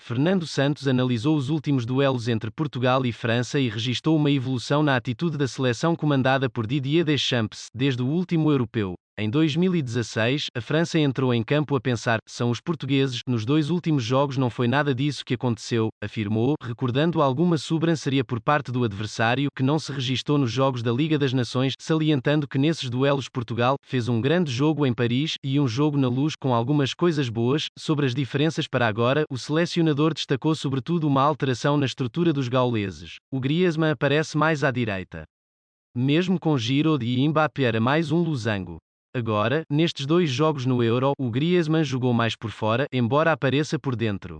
Fernando Santos analisou os últimos duelos entre Portugal e França e registou uma evolução na atitude da seleção comandada por Didier Deschamps, desde o último europeu. Em 2016, a França entrou em campo a pensar: são os portugueses, nos dois últimos jogos não foi nada disso que aconteceu, afirmou, recordando alguma sobranceria por parte do adversário que não se registou nos jogos da Liga das Nações, salientando que nesses duelos Portugal fez um grande jogo em Paris e um jogo na Luz com algumas coisas boas. Sobre as diferenças para agora, o selecionador destacou sobretudo uma alteração na estrutura dos gauleses. O Griezmann aparece mais à direita. Mesmo com Giroud e Mbappé era mais um losango. Agora, nestes dois jogos no Euro, o Griezmann jogou mais por fora, embora apareça por dentro.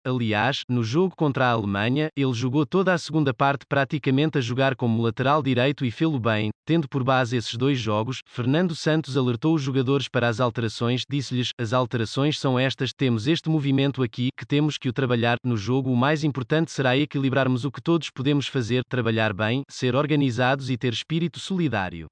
Aliás, no jogo contra a Alemanha, ele jogou toda a segunda parte praticamente a jogar como lateral direito e fê-lo bem. Tendo por base esses dois jogos, Fernando Santos alertou os jogadores para as alterações, disse-lhes: as alterações são estas, temos este movimento aqui, que temos que o trabalhar. No jogo o mais importante será equilibrarmos o que todos podemos fazer, trabalhar bem, ser organizados e ter espírito solidário.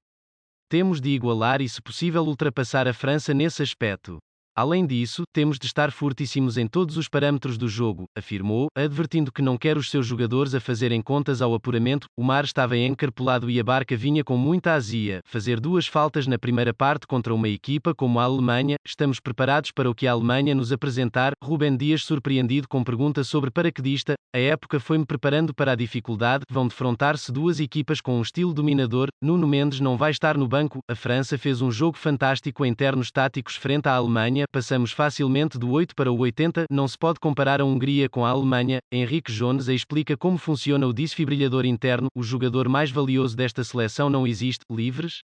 Temos de igualar e, se possível, ultrapassar a França nesse aspecto. Além disso, temos de estar fortíssimos em todos os parâmetros do jogo, afirmou, advertindo que não quer os seus jogadores a fazerem contas ao apuramento. O mar estava encarpelado e a barca vinha com muita azia. Fazer duas faltas na primeira parte contra uma equipa como a Alemanha, estamos preparados para o que a Alemanha nos apresentar? Rúben Dias, surpreendido com pergunta sobre paraquedista: a época foi-me preparando para a dificuldade, vão defrontar-se duas equipas com um estilo dominador. Nuno Mendes não vai estar no banco. A França fez um jogo fantástico em termos táticos frente à Alemanha. Passamos facilmente do 8 para o 80, não se pode comparar a Hungria com a Alemanha. Henrique Jones explica como funciona o desfibrilhador interno. O jogador mais valioso desta seleção não existe. Livres?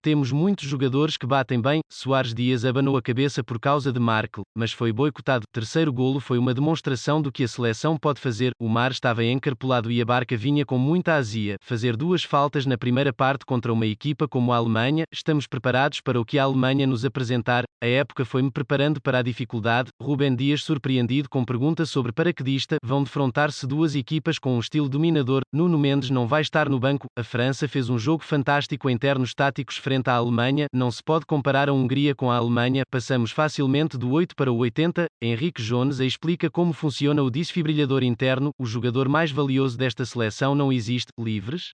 Temos muitos jogadores que batem bem. Soares Dias abanou a cabeça por causa de Markel, mas foi boicotado. Terceiro golo foi uma demonstração do que a seleção pode fazer. O mar estava encarpelado e a barca vinha com muita azia. Fazer duas faltas na primeira parte contra uma equipa como a Alemanha, estamos preparados para o que a Alemanha nos apresentar? A época foi-me preparando para a dificuldade. Rúben Dias, surpreendido com pergunta sobre paraquedista: vão defrontar-se duas equipas com um estilo dominador. Nuno Mendes não vai estar no banco. A França fez um jogo fantástico em termos táticos frente à Alemanha, não se pode comparar a Hungria com a Alemanha. Passamos facilmente do 8 para o 80. Henrique Jones explica como funciona o desfibrilhador interno. O jogador mais valioso desta seleção não existe. Livres?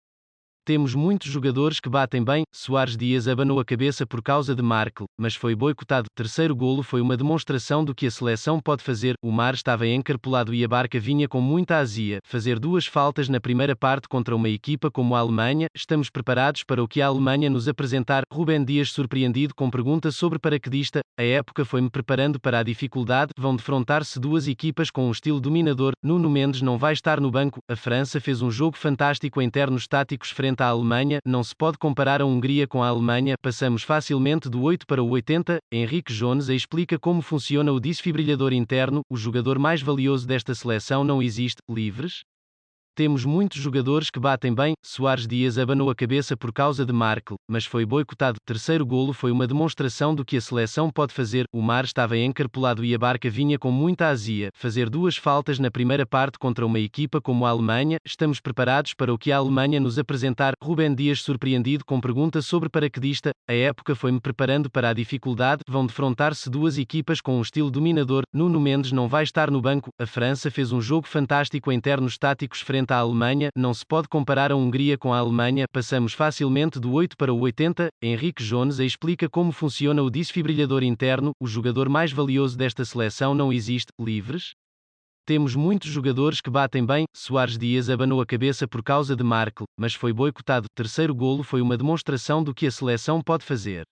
Temos muitos jogadores que batem bem. Soares Dias abanou a cabeça por causa de Markel, mas foi boicotado. Terceiro golo foi uma demonstração do que a seleção pode fazer. O mar estava encarpelado e a barca vinha com muita azia. Fazer duas faltas na primeira parte contra uma equipa como a Alemanha, estamos preparados para o que a Alemanha nos apresentar? Rúben Dias, surpreendido com pergunta sobre paraquedista: a época foi-me preparando para a dificuldade. Vão defrontar-se duas equipas com um estilo dominador. Nuno Mendes não vai estar no banco. A França fez um jogo fantástico em termos táticos frente à Alemanha, não se pode comparar a Hungria com a Alemanha. Passamos facilmente do 8 para o 80. Henrique Jones explica como funciona o desfibrilhador interno. O jogador mais valioso desta seleção não existe. Livres? Temos muitos jogadores que batem bem. Soares Dias abanou a cabeça por causa de Markel, mas foi boicotado. Terceiro golo foi uma demonstração do que a seleção pode fazer. O mar estava encarpelado e a barca vinha com muita azia. Fazer duas faltas na primeira parte contra uma equipa como a Alemanha, estamos preparados para o que a Alemanha nos apresentar? Rúben Dias, surpreendido com pergunta sobre paraquedista: a época foi-me preparando para a dificuldade. Vão defrontar-se duas equipas com um estilo dominador. Nuno Mendes não vai estar no banco. A França fez um jogo fantástico em termos táticos frente à Alemanha, não se pode comparar a Hungria com a Alemanha. Passamos facilmente do 8 para o 80. Henrique Jones explica como funciona o desfibrilhador interno. O jogador mais valioso desta seleção não existe. Livres? Temos muitos jogadores que batem bem. Soares Dias abanou a cabeça por causa de Markel, mas foi boicotado. Terceiro golo foi uma demonstração do que a seleção pode fazer.